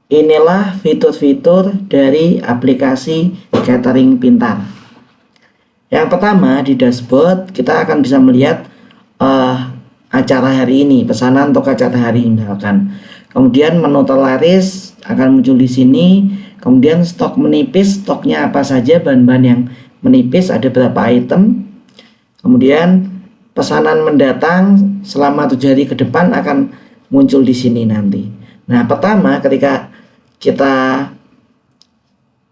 inilah fitur-fitur dari aplikasi catering pintar. Yang pertama, di dashboard kita akan bisa melihat acara hari ini, pesanan untuk acara hari ini misalkan. Kemudian menu terlaris akan muncul di sini. Kemudian stok menipis, stoknya apa saja, bahan-bahan yang menipis, ada berapa item. Kemudian pesanan mendatang selama 7 hari ke depan akan muncul di sini nanti. Nah, pertama ketika kita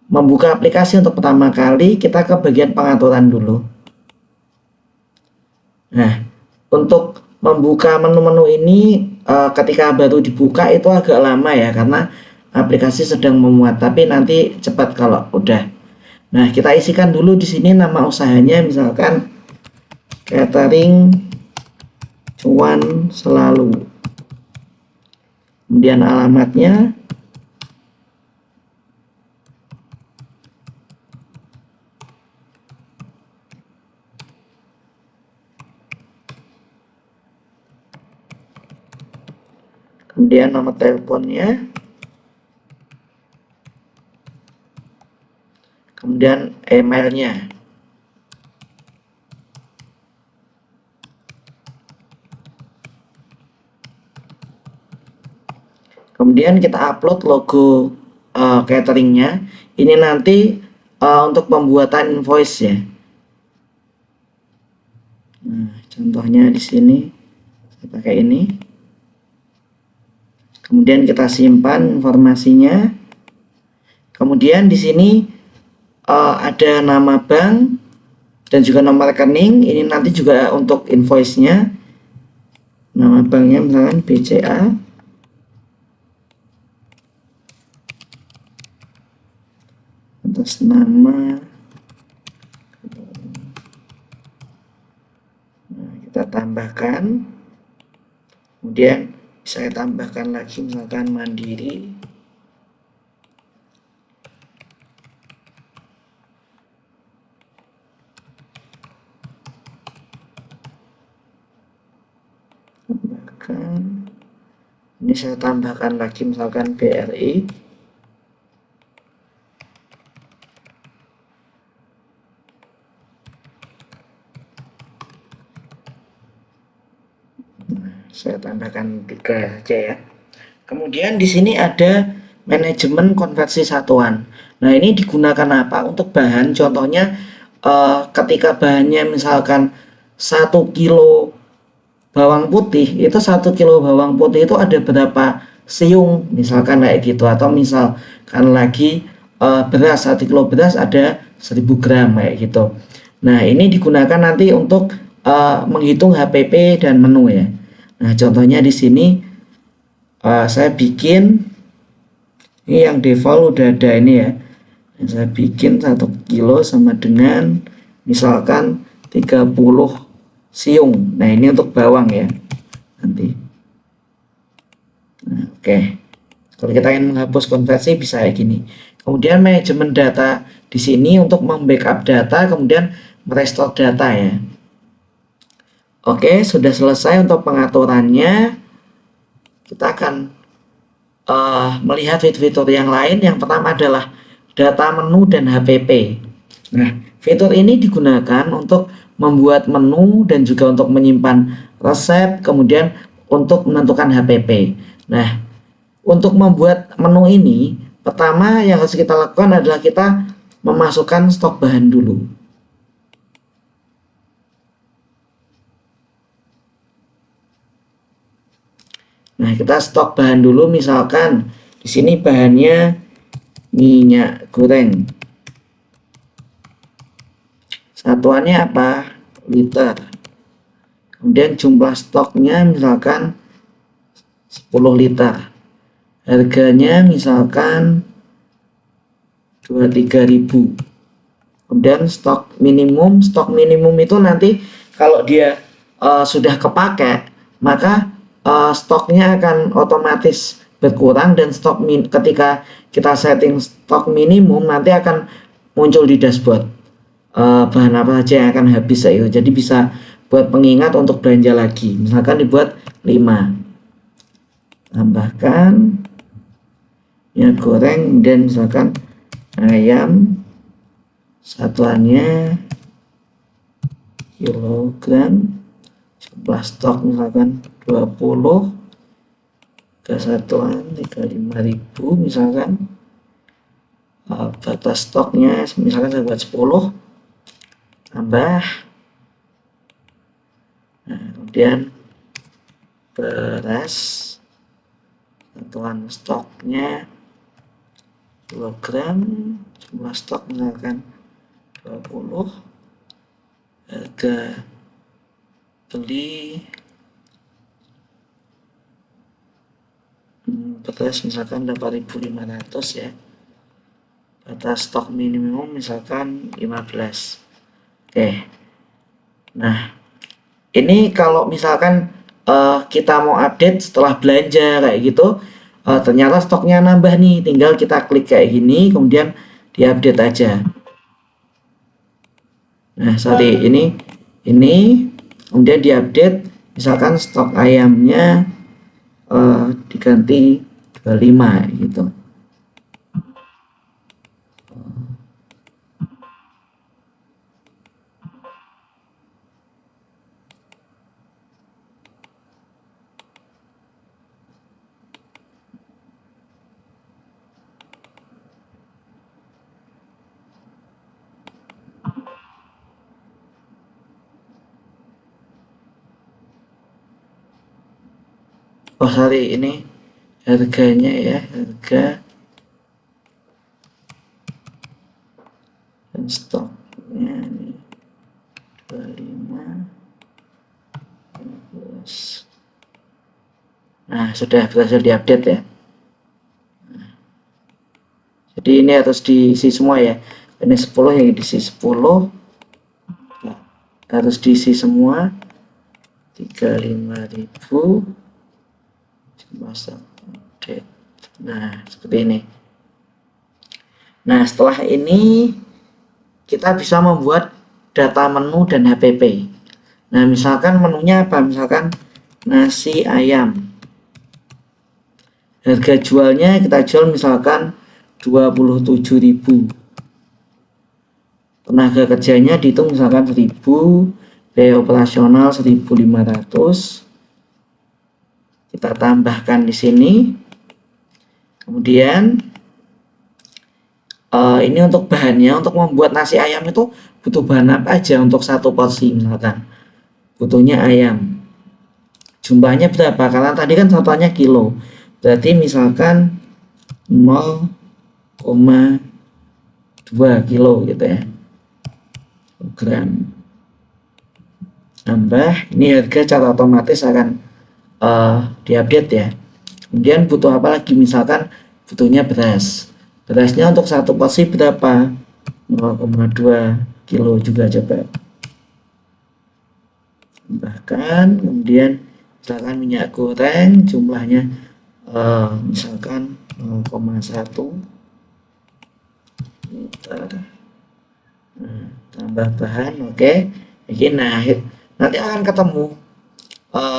membuka aplikasi untuk pertama kali, kita ke bagian pengaturan dulu. Nah, untuk membuka menu-menu ini ketika baru dibuka itu agak lama ya, karena aplikasi sedang memuat, tapi nanti cepat kalau udah. Nah, kita isikan dulu di sini nama usahanya, misalkan catering cuan selalu. Kemudian alamatnya. Kemudian nomor teleponnya. Kemudian emailnya. Kemudian kita upload logo cateringnya. Ini nanti untuk pembuatan invoice ya. Nah, contohnya di sini saya pakai ini. Kemudian kita simpan informasinya. Kemudian di sini ada nama bank dan juga nomor rekening. Ini nanti juga untuk invoice-nya. Nama banknya misalkan BCA. Atas nama. Nah, kita tambahkan. Kemudian saya tambahkan lagi misalkan Mandiri. Tambahkan. Ini saya tambahkan lagi misalkan BRI. Saya tambahkan 3 saja ya. Kemudian di sini ada manajemen konversi satuan. Nah, ini digunakan apa? Untuk bahan, contohnya ketika bahannya misalkan 1 kilo bawang putih, itu 1 kilo bawang putih itu ada berapa siung, misalkan kayak gitu. Atau misalkan lagi beras, 1 kilo beras ada 1000 gram kayak gitu. Nah, ini digunakan nanti untuk menghitung HPP dan menu ya. Nah, contohnya di sini saya bikin ini yang default udah ada ini ya. Saya bikin 1 kilo sama dengan misalkan 30 siung. Nah, ini untuk bawang ya nanti. Nah, oke. Kalau kita ingin menghapus konversi bisa kayak gini. Kemudian manajemen data di sini untuk membackup data, kemudian merestore data ya. Oke, sudah selesai untuk pengaturannya. Kita akan melihat fitur-fitur yang lain. Yang pertama adalah data menu dan HPP. Nah, fitur ini digunakan untuk membuat menu dan juga untuk menyimpan resep, kemudian untuk menentukan HPP. Nah, untuk membuat menu ini, pertama yang harus kita lakukan adalah kita memasukkan stok bahan dulu. Nah, kita stok bahan dulu, misalkan di sini bahannya minyak goreng. Satuannya apa? Liter. Kemudian jumlah stoknya misalkan 10 liter. Harganya misalkan 23.000. Kemudian stok minimum itu nanti kalau dia sudah kepakai, maka stoknya akan otomatis berkurang, dan ketika kita setting stok minimum nanti akan muncul di dashboard bahan apa saja yang akan habis itu. Jadi bisa buat pengingat untuk belanja lagi. Misalkan dibuat 5. Tambahkan. minyak goreng, dan misalkan ayam satuannya kilogram, jumlah stok misalkan 20, ke satuan 35.000 misalkan. Batas stoknya misalkan saya buat 10, tambah. Nah, kemudian beras satuan stoknya kilogram, jumlah stok misalkan 20, harga beli beras misalkan 8.500 ya, batas stok minimum misalkan 15. Oke, nah ini kalau misalkan kita mau update setelah belanja kayak gitu, ternyata stoknya nambah nih, tinggal kita klik kayak gini kemudian diupdate aja. Nah sorry, ini kemudian diupdate, misalkan stok ayamnya diganti 25 gitu. Oh sorry, ini harganya ya, harga dan stoknya ini 25, 15. Nah sudah berhasil diupdate ya. Jadi ini harus diisi semua ya, ini 10 yang diisi 10, harus diisi semua 35.000 masa update. Nah seperti ini. Nah setelah ini kita bisa membuat data menu dan HPP. Nah misalkan menunya apa, misalkan nasi ayam, harga jualnya kita jual misalkan 27.000, tenaga kerjanya dihitung misalkan 1.000, biaya operasional 1.500, kita tambahkan di sini. Kemudian ini untuk bahannya, untuk membuat nasi ayam itu butuh bahan apa aja untuk satu porsi, misalkan butuhnya ayam, jumlahnya berapa, karena tadi kan satuannya kilo, berarti misalkan 0,2 kilo gitu ya, gram. Tambah, ini harga secara otomatis akan diupdate ya. Kemudian butuh apa lagi, misalkan butuhnya beras, berasnya untuk satu porsi berapa, 0,2 kilo juga coba. Bahkan kemudian misalkan minyak goreng jumlahnya misalkan 0,1 liter. Nah, tambah bahan, oke. Jadi nah nanti akan ketemu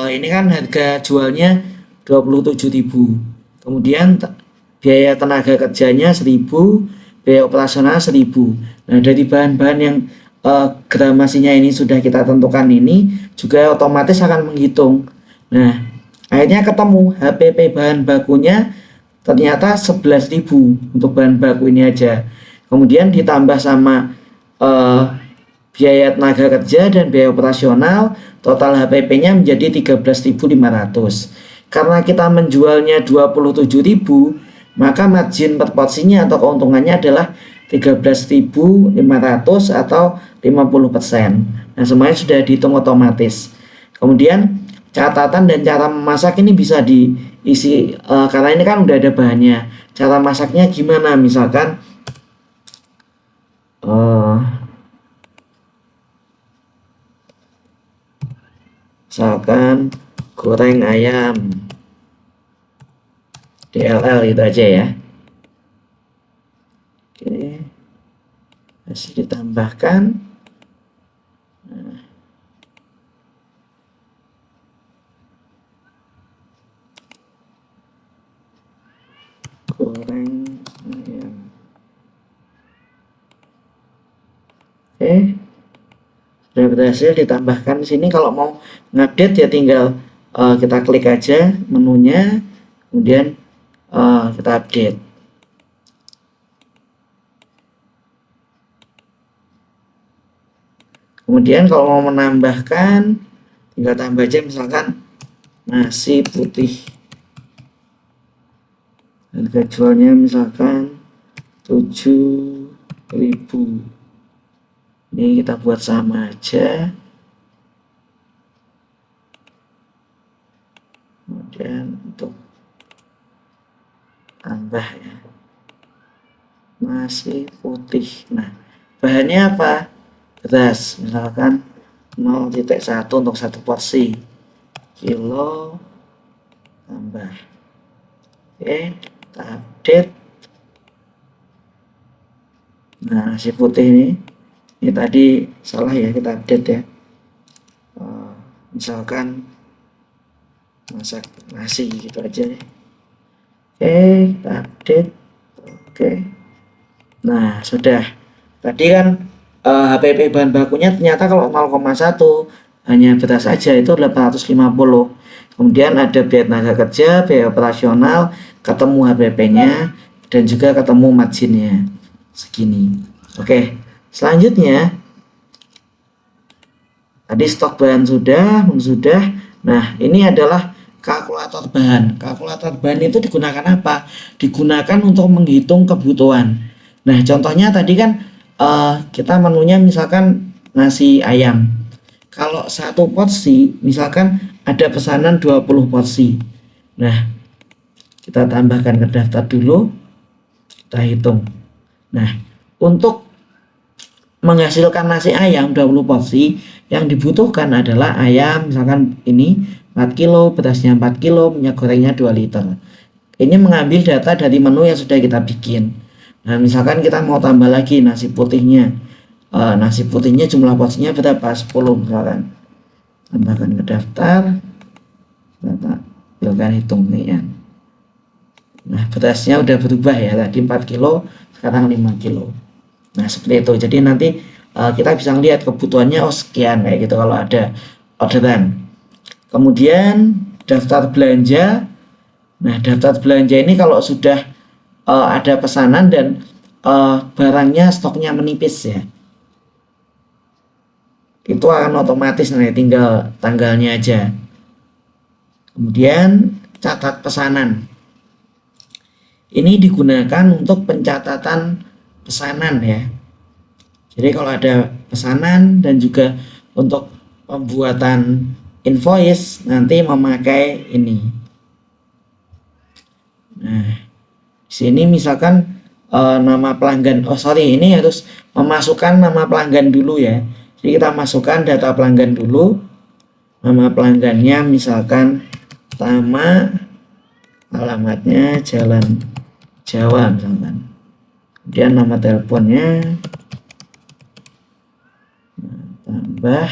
ini kan harga jualnya 27.000, kemudian biaya tenaga kerjanya 1.000, biaya operasional 1.000. Nah dari bahan-bahan yang gramasinya ini sudah kita tentukan ini juga otomatis akan menghitung. Nah akhirnya ketemu HPP bahan bakunya ternyata 11.000 untuk bahan baku ini aja, kemudian ditambah sama biaya tenaga kerja dan biaya operasional, total HPP-nya menjadi 13.500. Karena kita menjualnya 27.000, maka margin per porsinya atau keuntungannya adalah 13.500 atau 50%. Nah semuanya sudah dihitung otomatis. Kemudian catatan dan cara memasak ini bisa diisi karena ini kan udah ada bahannya. Cara masaknya gimana, misalkan misalkan goreng ayam DLL itu aja ya. Oke, masih ditambahkan. Nah, goreng ayam. Oke, sudah berhasil ditambahkan di sini. Kalau mau ngupdate ya tinggal kita klik aja menunya, kemudian kita update. Kemudian kalau mau menambahkan tinggal tambah aja, misalkan nasi putih, harga jualnya misalkan 7.000. Ini kita buat sama aja. Kemudian untuk tambah ya, nasi putih. Nah, bahannya apa? Beras, misalkan 0,1 untuk 1 porsi, kilo tambah. Oke, kita update. Nah, nasi putih ini tadi salah ya, kita update ya. Misalkan masak nasi gitu aja deh. Oke, kita update. Oke, nah sudah. Tadi kan HPP bahan bakunya ternyata kalau 0,1 hanya beras saja itu 850. Kemudian ada biaya tenaga kerja, biaya operasional, ketemu HPP-nya, dan juga ketemu marginnya segini. Oke, selanjutnya tadi stok bahan sudah. Nah, ini adalah kalkulator bahan. Kalkulator bahan itu digunakan apa? Digunakan untuk menghitung kebutuhan. Nah, contohnya tadi kan kita menunya misalkan nasi ayam. Kalau 1 porsi, misalkan ada pesanan 20 porsi. Nah, kita tambahkan ke daftar dulu, kita hitung. Nah, untuk menghasilkan nasi ayam 20 porsi, yang dibutuhkan adalah ayam misalkan ini 4 kilo, berasnya 4 kilo, minyak gorengnya 2 liter. Ini mengambil data dari menu yang sudah kita bikin. Nah, misalkan kita mau tambah lagi nasi putihnya. Nasi putihnya jumlah porsinya berapa? 10 misalkan. Tambahkan ke daftar. Kita hitung nih ya. Nah, berasnya udah berubah ya. Tadi 4 kilo, sekarang 5 kilo. Nah, seperti itu. Jadi nanti kita bisa lihat kebutuhannya sekian kayak gitu kalau ada orderan. Kemudian daftar belanja. Nah, daftar belanja ini kalau sudah ada pesanan dan barangnya stoknya menipis ya, itu akan otomatis nanti tinggal tanggalnya aja. Kemudian catat pesanan. Ini digunakan untuk pencatatan pesanan ya. Jadi kalau ada pesanan dan juga untuk pembuatan invoice nanti memakai ini. Nah, di sini misalkan nama pelanggan. Ini harus memasukkan nama pelanggan dulu ya. Jadi kita masukkan data pelanggan dulu. Nama pelanggannya misalkan Tama, alamatnya Jalan Jawa misalkan. Kemudian nama teleponnya, tambah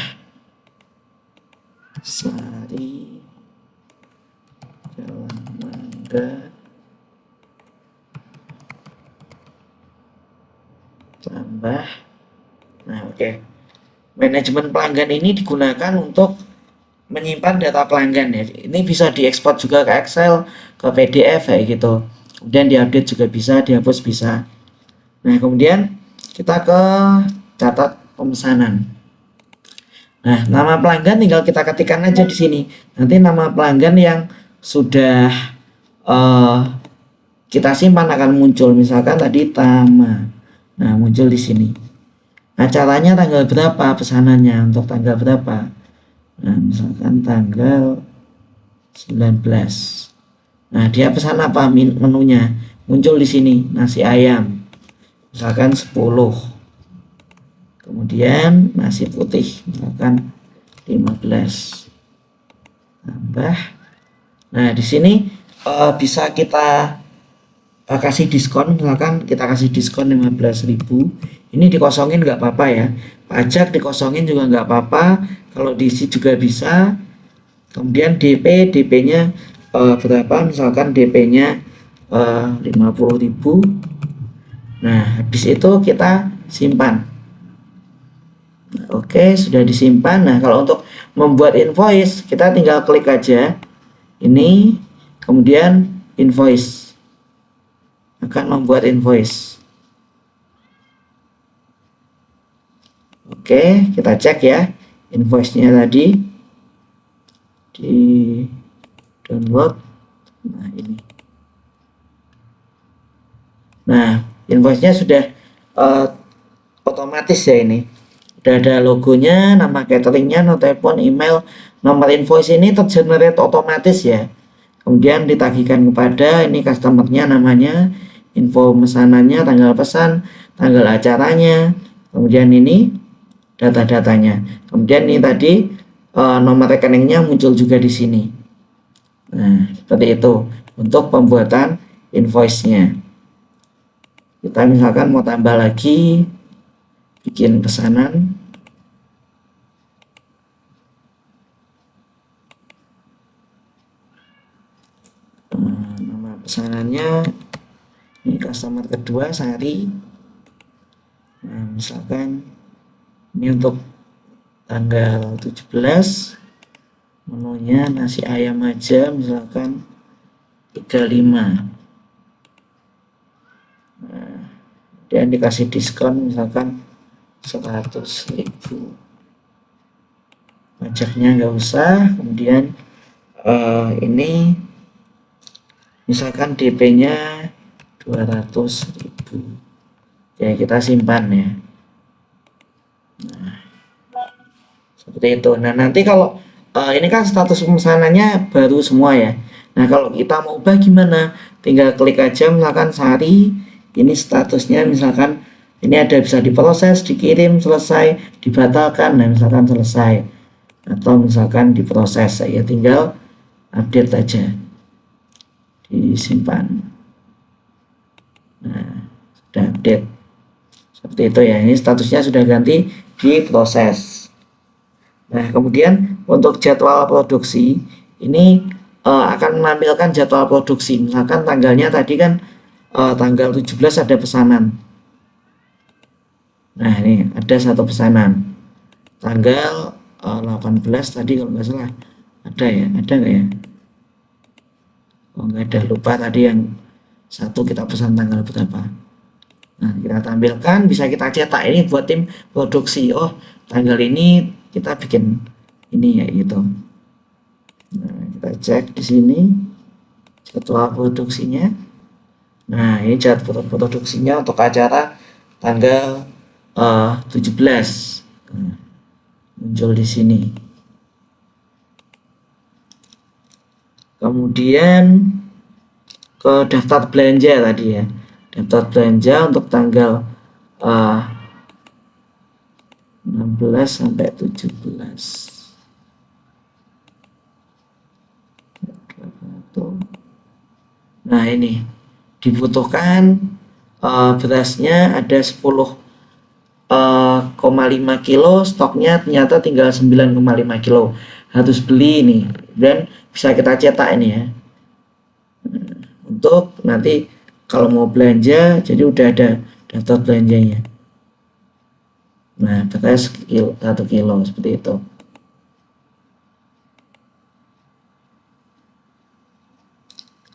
Sari, Jalan Mangga, tambah. Nah, oke. Manajemen pelanggan ini digunakan untuk menyimpan data pelanggan ya. Ini bisa diekspor juga ke Excel, ke PDF kayak gitu. Kemudian diupdate juga bisa, dihapus bisa. Nah, kemudian kita ke catat pemesanan. Nah, nama pelanggan tinggal kita ketikkan aja di sini. Nanti nama pelanggan yang sudah kita simpan akan muncul. Misalkan tadi Tama. Nah, muncul di sini. Acaranya tanggal berapa, pesanannya untuk tanggal berapa. Nah, misalkan tanggal 19. Nah, dia pesan apa menunya? Muncul di sini, nasi ayam. Misalkan 10. Kemudian nasi putih misalkan 15. Tambah. Nah, di sini bisa kita kasih diskon, misalkan kita kasih diskon 15.000. Ini dikosongin nggak apa-apa ya. Pajak dikosongin juga nggak apa-apa. Kalau diisi juga bisa. Kemudian DP-nya berapa? Misalkan DP-nya 50.000. Nah, habis itu kita simpan. Oke, sudah disimpan. Nah, kalau untuk membuat invoice, kita tinggal klik aja ini, kemudian invoice. Akan membuat invoice. Oke, kita cek ya invoice-nya tadi di download. Nah, ini. Nah, invoice-nya sudah otomatis ya ini. Sudah ada logonya, nama cateringnya, nomor telepon, email, nomor invoice ini tergenerate otomatis ya. Kemudian ditagihkan kepada ini customernya, namanya, info pesanannya, tanggal pesan, tanggal acaranya, kemudian ini data-datanya. Kemudian ini tadi nomor rekeningnya muncul juga di sini. Nah, seperti itu untuk pembuatan invoice-nya. Kita misalkan mau tambah lagi, bikin pesanan. Nama pesanannya ini customer kedua, Sari. Nah, misalkan ini untuk tanggal 17, menunya nasi ayam aja, misalkan 35. Nah, dan dikasih diskon misalkan 100.000. Pajaknya nggak usah. Kemudian ini misalkan DP-nya 200.000. Ya, kita simpan ya. Nah, seperti itu. Nah, nanti kalau ini kan status pemesanannya baru semua ya. Nah, kalau kita mau ubah gimana? Tinggal klik aja misalkan Sari, ini statusnya misalkan ini ada bisa diproses, dikirim, selesai, dibatalkan. Nah, misalkan selesai atau misalkan diproses, ya tinggal update aja, disimpan. Nah, sudah update seperti itu ya. Ini statusnya sudah ganti diproses. Nah, kemudian untuk jadwal produksi ini akan menampilkan jadwal produksi. Misalkan tanggalnya tadi kan tanggal 17 ada pesanan. Nah, ini ada satu pesanan. Tanggal 18 tadi kalau nggak salah ada ya, ada nggak ya? Oh, nggak ada, lupa tadi yang satu kita pesan tanggal berapa. Nah, kita tampilkan, bisa kita cetak ini buat tim produksi. Oh, tanggal ini kita bikin ini ya gitu. Nah, kita cek di sini jadwal produksinya. Nah, ini jadwal produksinya untuk acara tanggal 17. Nah, muncul di sini. Kemudian ke daftar belanja tadi ya. Daftar belanja untuk tanggal 16 sampai 17. Nah, ini dibutuhkan berasnya ada 10,5 kilo, stoknya ternyata tinggal 9,5 kilo. Harus beli ini dan bisa kita cetak ini ya. Untuk nanti kalau mau belanja, jadi udah ada daftar belanjanya. Nah, beras 1 kilo seperti itu.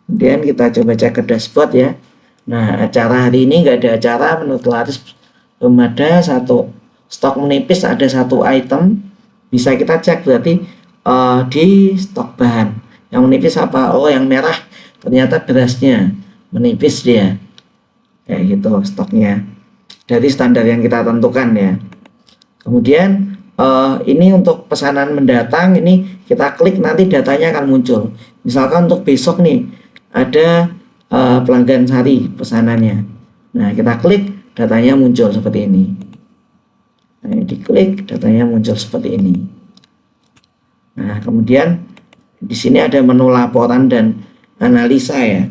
Kemudian kita coba cek ke dashboard ya. Nah, acara hari ini nggak ada acara, menurut Laris belum ada, satu stok menipis ada satu item. Bisa kita cek berarti di stok bahan. Yang menipis apa? Oh, yang merah ternyata berasnya menipis dia. Kayak gitu stoknya. Dari standar yang kita tentukan ya. Kemudian ini untuk pesanan mendatang, ini kita klik nanti datanya akan muncul. Misalkan untuk besok nih ada pelanggan Sari pesanannya. Nah, kita klik datanya muncul seperti ini. Nah, diklik datanya muncul seperti ini. Nah, kemudian di sini ada menu laporan dan analisa ya.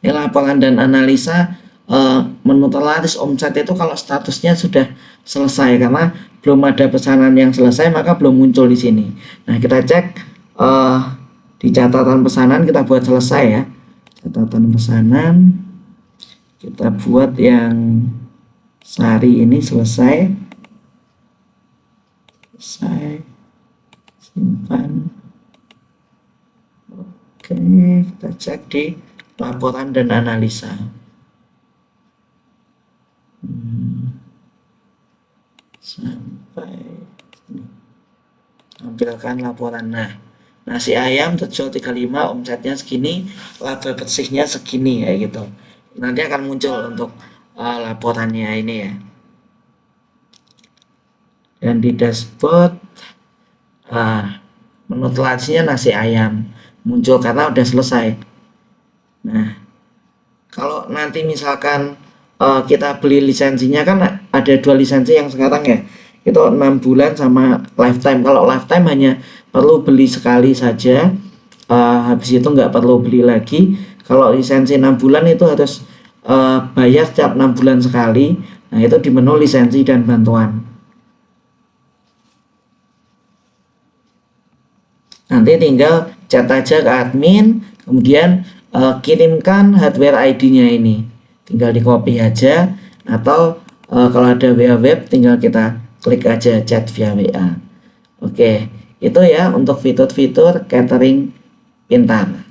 Ini laporan dan analisa menu terlaris omset itu kalau statusnya sudah selesai, karena belum ada pesanan yang selesai maka belum muncul di sini. Nah, kita cek di catatan pesanan kita buat selesai ya. Catatan pesanan kita buat yang sehari ini selesai, simpan. Oke, kita cek di laporan dan analisa. Sampai sini. Tampilkan laporan. Nah, nasi ayam terjual 35, omsetnya segini, laba bersihnya segini ya gitu. Nanti akan muncul untuk laporannya ini ya. Dan di dashboard menu telanjangnya nasi ayam muncul karena udah selesai. Nah, kalau nanti misalkan kita beli lisensinya kan ada 2 lisensi yang sekarang ya, itu 6 bulan sama lifetime. Kalau lifetime hanya perlu beli sekali saja, habis itu nggak perlu beli lagi. Kalau lisensi 6 bulan itu harus bayar setiap 6 bulan sekali. Nah, itu di menu lisensi dan bantuan. Nanti tinggal chat aja ke admin, kemudian kirimkan hardware ID-nya ini. Tinggal di copy aja, atau kalau ada WA web tinggal kita klik aja chat via WA. Oke, itu ya untuk fitur-fitur catering pintar.